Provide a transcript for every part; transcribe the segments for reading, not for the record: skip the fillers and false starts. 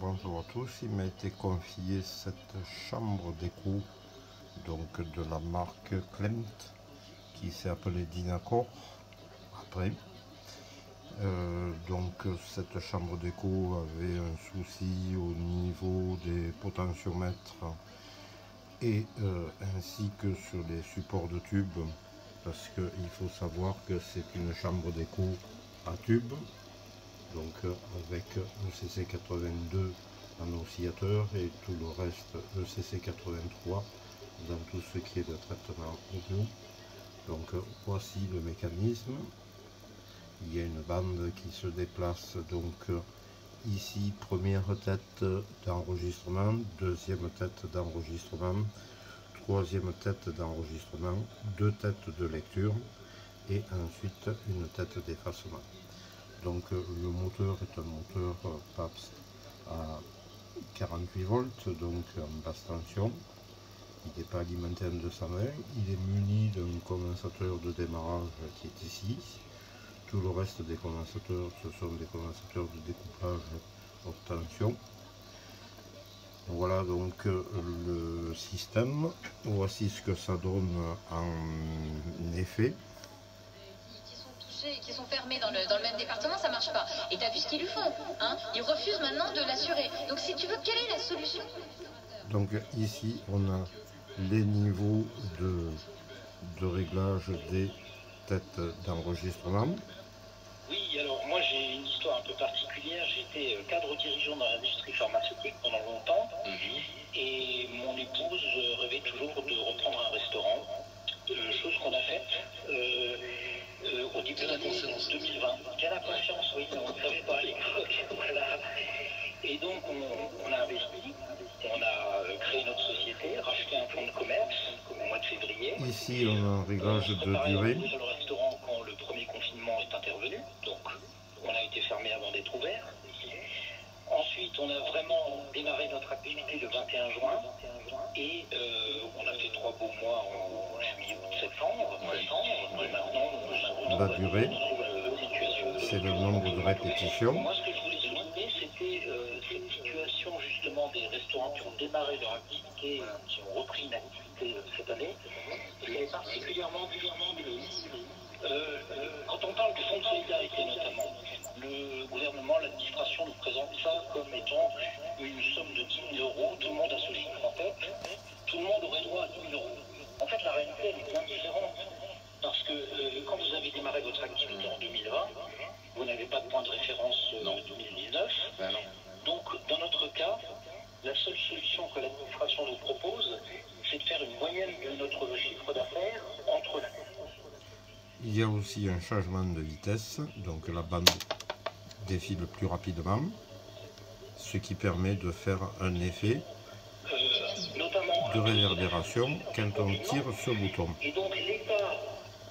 Bonjour à tous, il m'a été confié cette chambre d'écho donc de la marque Klimt qui s'est appelée Dynacor après. Donc cette chambre d'écho avait un souci au niveau des potentiomètres et ainsi que sur les supports de tubes, parce qu'il faut savoir que c'est une chambre d'écho à tube, donc avec ECC82 en oscillateur et tout le reste ECC83 dans tout ce qui est de traitement audio. Donc voici le mécanisme. Il y a une bande qui se déplace donc ici, première tête d'enregistrement, deuxième tête d'enregistrement, troisième tête d'enregistrement, deux têtes de lecture et ensuite une tête d'effacement. Donc le moteur est un moteur Pabst à 48 volts, donc en basse tension. Il n'est pas alimenté en 220, il est muni d'un condensateur de démarrage qui est ici. Tout le reste des condensateurs, ce sont des condensateurs de découplage haute tension. Voilà donc le système. Voici ce que ça donne en effet. Qui sont fermés dans le même département, ça marche pas. Et tu as vu ce qu'ils lui font, hein? Ils refusent maintenant de l'assurer. Donc si tu veux, quelle est la solution? Donc ici, on a les niveaux de réglage des têtes d'enregistrement. Oui, alors moi j'ai une histoire un peu particulière. J'étais cadre dirigeant dans l'industrie pharmaceutique pendant longtemps. Et mon épouse rêvait toujours de reprendre un restaurant. Chose qu'on a faite au début de l'année 2020. Quelle inconscience, oui, on ne savait pas à l'époque. Voilà. Et donc on a investi, on a créé notre société, racheté un fonds de commerce au mois de février. Ici on a un réglage de durée. Sur le restaurant quand le premier confinement est intervenu, donc on a été fermé avant d'être ouvert. Ensuite, on a vraiment démarré notre activité le 21 juin et on a fait 3 beaux mois en juillet, août, septembre. Et maintenant, la durée, c'est le nombre de répétitions. Moi, ce que je voulais souligner, c'était cette situation justement des restaurants qui ont démarré leur activité, qui ont repris une activité cette année. C'est particulièrement difficile. Quand on parle du fonds de solidarité notamment, le gouvernement, l'administration nous présente ça comme étant une somme de 10 000 euros. Tout le monde a ce chiffre en tête. Tout le monde aurait droit à 10 000 euros. En fait, la réalité, elle est bien différente. Parce que quand vous avez démarré votre activité en 2020, vous n'avez pas de point de référence en 2019. Donc, dans notre cas, la seule solution que l'administration nous propose, c'est de faire une moyenne de notre chiffre d'affaires entre l'année. Il y a aussi un changement de vitesse, donc la bande défile plus rapidement, ce qui permet de faire un effet de réverbération quand on tire ce bouton. Et donc l'État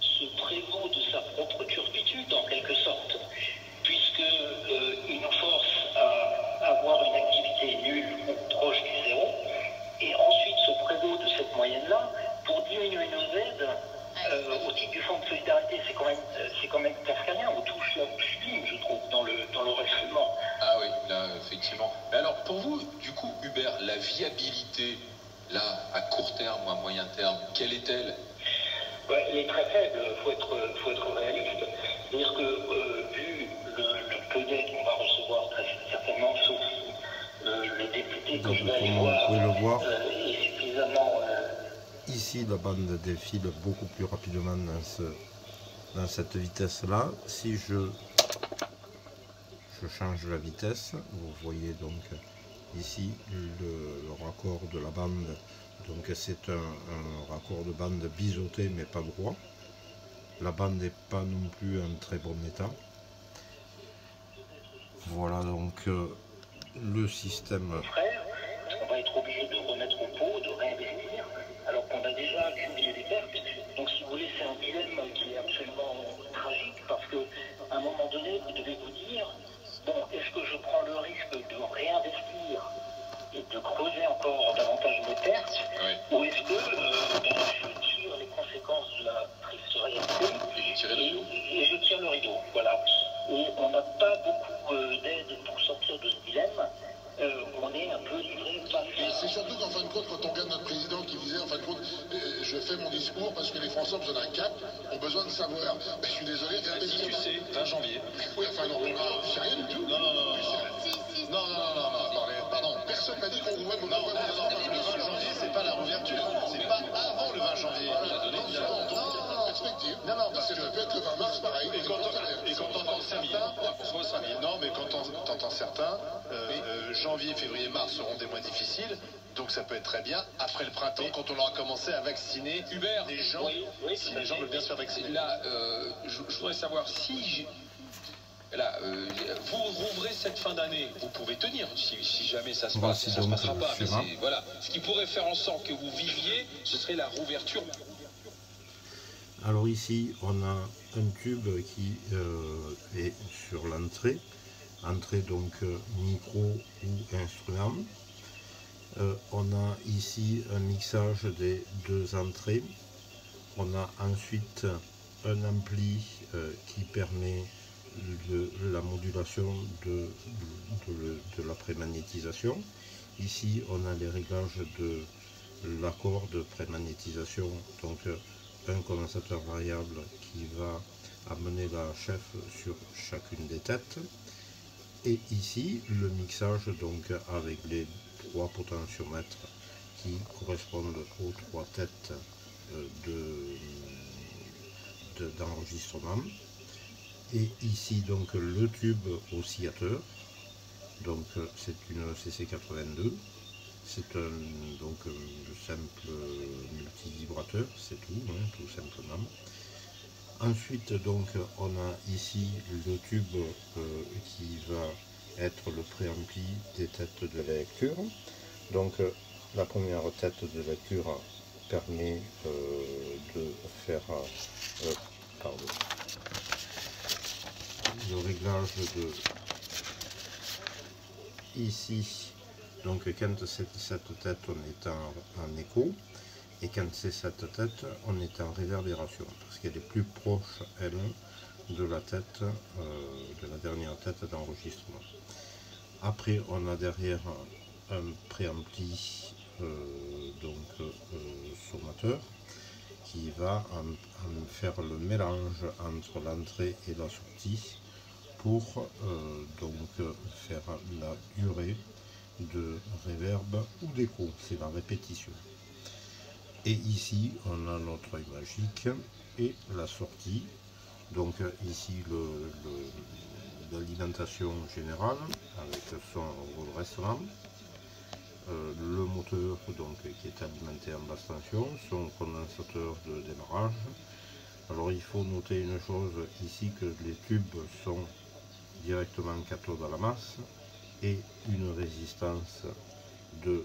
se prévaut de sa propre turpitude en quelque sorte, puisqu'il nous force à avoir une activité nulle ou proche du zéro, et ensuite se prévaut de cette moyenne-là pour diminuer nos aides. Au titre du fonds de solidarité, c'est quand même kafkaïen, on touche la sublime, je trouve, dans le raisonnement. Ah oui, là, effectivement. Mais alors, pour vous, du coup, Hubert, la viabilité, là, à court terme ou à moyen terme, quelle est-elle? Ouais, elle est très faible, faut être réaliste. C'est-à-dire que, vu le peu d'aide qu'on va recevoir très certainement, sauf le député que je vais aller voir, est suffisamment... Ici, la bande défile beaucoup plus rapidement dans cette vitesse-là. Si je change la vitesse, vous voyez donc ici le raccord de la bande. Donc c'est un raccord de bande biseauté mais pas droit. La bande n'est pas non plus en très bon état. Voilà donc le système. On va être obligé de remettre au pot, de réinvestir, alors qu'on a déjà cumulé des pertes. Donc si vous voulez, c'est un dilemme qui est absolument tragique, parce qu'à un moment donné, vous devez vous dire, bon, est-ce que je prends le risque de réinvestir et de creuser encore davantage mes pertes, ou est-ce que je tire les conséquences de la triste réalité et je tire le rideau, voilà. Et on n'a pas beaucoup d'aide pour sortir de ce dilemme. c'est surtout qu'en fin de compte, quand on regarde notre président qui disait, en fin de compte, je fais mon discours parce que les Français ont besoin d'un cap, ont besoin de savoir. Ben, je suis désolé, regardez Si tu sais, 20 janvier. Oui, enfin non, c'est rien du tout. Non, non, non, non. Non, attendez, pardon, personne m'a dit qu'on rouvrait mon Non, le 20 janvier, c'est pas la réouverture. C'est pas avant le 20 janvier. Perspective. Non, parce Ça que peut être le 20 mars, pareil. Et quand on entend certains, non, mais quand on entend certains, janvier, février, mars seront des mois difficiles. Donc ça peut être très bien après le printemps, quand on aura commencé à vacciner Hubert, les gens, si les gens veulent bien se faire vacciner. Là, je voudrais savoir si vous rouvrez cette fin d'année, vous pouvez tenir si jamais ça se passe, ça se passera pas. Mais voilà, ce qui pourrait faire en sorte que vous viviez, ce serait la rouverture. Alors ici, on a un tube qui est sur l'entrée, entrée donc micro ou instrument. On a ici un mixage des deux entrées. On a ensuite un ampli qui permet la modulation de la prémagnétisation. Ici, on a les réglages de l'accord de prémagnétisation, donc un condensateur variable qui va amener la chef sur chacune des têtes. Et ici, le mixage donc avec les 3 potentiomètres qui correspondent aux 3 têtes d'enregistrement. Et ici donc le tube oscillateur, donc c'est une CC82, c'est donc le simple multivibrateur, c'est tout, hein, tout simplement. Ensuite donc on a ici le tube qui va être le préampli des têtes de lecture. Donc la première tête de lecture permet de faire le réglage de ici, donc quand cette tête on est en écho, et quand c'est cette tête on est en réverbération, parce qu'elle est plus proche, elle, de la tête, de la dernière tête d'enregistrement. Après on a derrière un préampli sommateur qui va en faire le mélange entre l'entrée et la sortie pour faire la durée de réverb ou d'écho, c'est la répétition. Et ici on a notre œil magique et la sortie, donc ici l'alimentation générale avec son redressement, le moteur donc qui est alimenté en basse tension, son condensateur de démarrage. Alors il faut noter une chose ici, que les tubes sont directement cathode à la masse et une résistance de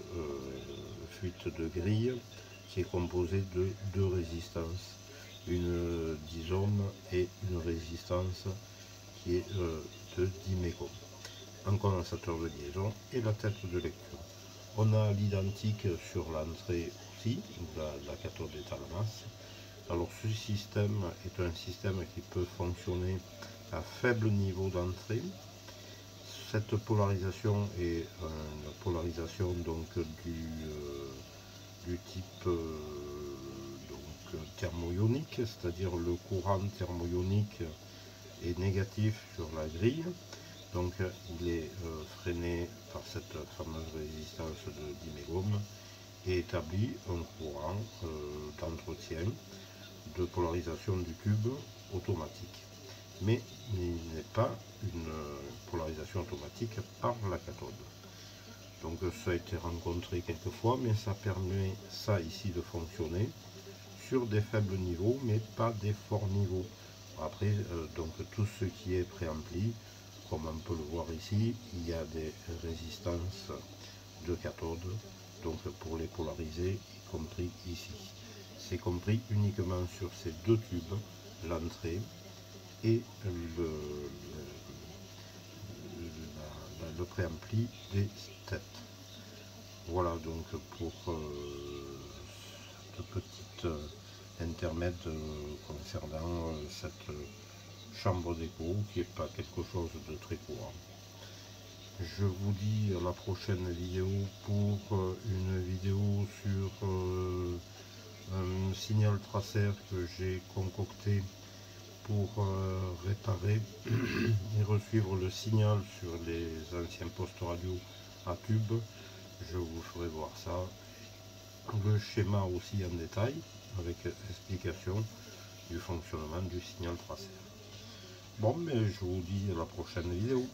fuite de grille qui est composée de 2 résistances, une 10 ohms et une résistance qui est de 10 mégohms, un condensateur de liaison et la tête de lecture. On a l'identique sur l'entrée aussi, la cathode est à la masse. Alors ce système est un système qui peut fonctionner à faible niveau d'entrée. Cette polarisation est une polarisation donc du type thermo-ionique, c'est-à-dire le courant thermo-ionique est négatif sur la grille, donc il est freiné par cette fameuse résistance de 10 mégohms et établit un courant d'entretien de polarisation du tube automatique. Mais il n'est pas une polarisation automatique par la cathode. Donc ça a été rencontré quelquefois, mais ça permet ça ici de fonctionner sur des faibles niveaux, mais pas des forts niveaux. Après, donc tout ce qui est préampli, comme on peut le voir ici, il y a des résistances de cathode, donc pour les polariser, y compris ici. C'est compris uniquement sur ces 2 tubes, l'entrée et le préampli des têtes. Voilà donc pour ce petit intermède concernant cette chambre d'écho qui n'est pas quelque chose de très courant. Je vous dis à la prochaine vidéo pour une vidéo sur un signal tracer que j'ai concocté pour réparer et resuivre le signal sur les anciens postes radio à tube. Je vous ferai voir ça, le schéma aussi en détail avec explication du fonctionnement du signal tracer. Bon, mais je vous dis à la prochaine vidéo.